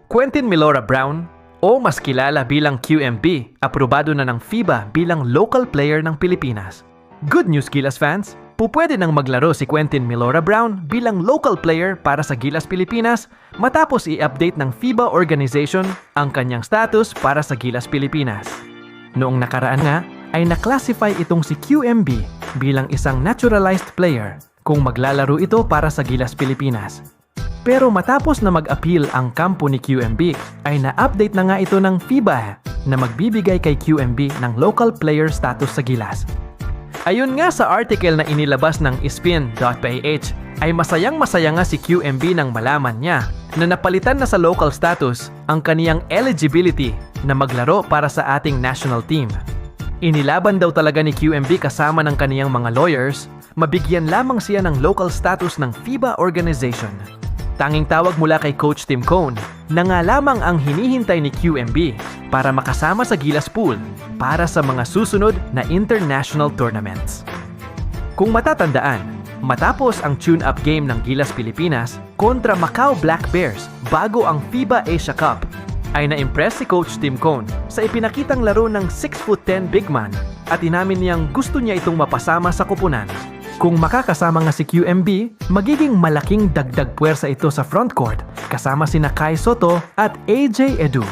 Quentin Milora Brown, o mas kilala bilang QMB, aprobado na ng FIBA bilang local player ng Pilipinas. Good news, Gilas fans! Pupwede nang maglaro si Quentin Milora Brown bilang local player para sa Gilas Pilipinas matapos i-update ng FIBA organization ang kanyang status para sa Gilas Pilipinas. Noong nakaraan nga, ay naklasify itong si QMB bilang isang naturalized player kung maglalaro ito para sa Gilas Pilipinas. Pero matapos na mag-appeal ang kampo ni QMB, ay na-update na nga ito ng FIBA na magbibigay kay QMB ng local player status sa Gilas. Ayon nga sa article na inilabas ng ESPN.ph, ay masayang-masaya nga si QMB nang malaman niya na napalitan na sa local status ang kaniyang eligibility na maglaro para sa ating national team. Inilaban daw talaga ni QMB kasama ng kaniyang mga lawyers, mabigyan lamang siya ng local status ng FIBA organization. Tanging tawag mula kay Coach Tim Cone na nga lamang ang hinihintay ni QMB para makasama sa Gilas pool para sa mga susunod na international tournaments. Kung matatandaan, matapos ang tune-up game ng Gilas Pilipinas kontra Macau Black Bears bago ang FIBA Asia Cup, ay na-impress si Coach Tim Cone sa ipinakitang laro ng 6'10" big man at inamin niyang gusto niya itong mapasama sa kupunan. Kung makakasama nga si QMB, magiging malaking dagdag puwersa ito sa frontcourt kasama sina Kai Soto at AJ Edu,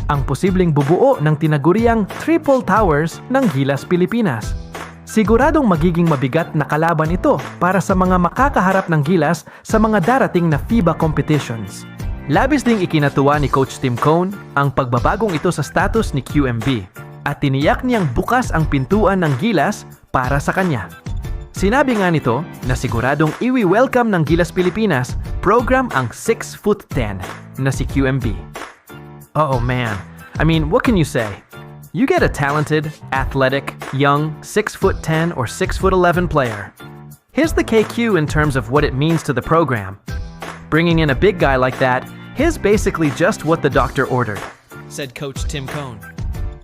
ang posibleng bubuo ng tinaguriang Triple Towers ng Gilas Pilipinas. Siguradong magiging mabigat na kalaban ito para sa mga makakaharap ng Gilas sa mga darating na FIBA competitions. Labis ding ikinatuwa ni Coach Tim Cone ang pagbabagong ito sa status ni QMB at tiniyak niyang bukas ang pintuan ng Gilas para sa kanya. Sinabi nga nito na siguradong iwi-welcome ng Gilas Pilipinas program ang 6'10" na si QMB. Oh man, I mean, what can you say? You get a talented, athletic, young 6'10" or 6'11" player. Here's the KQ in terms of what it means to the program. Bringing in a big guy like that, he's basically just what the doctor ordered, said Coach Tim Cone.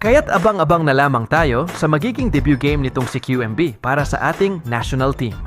Kaya't abang-abang na lamang tayo sa magiging debut game nitong si QMB para sa ating national team.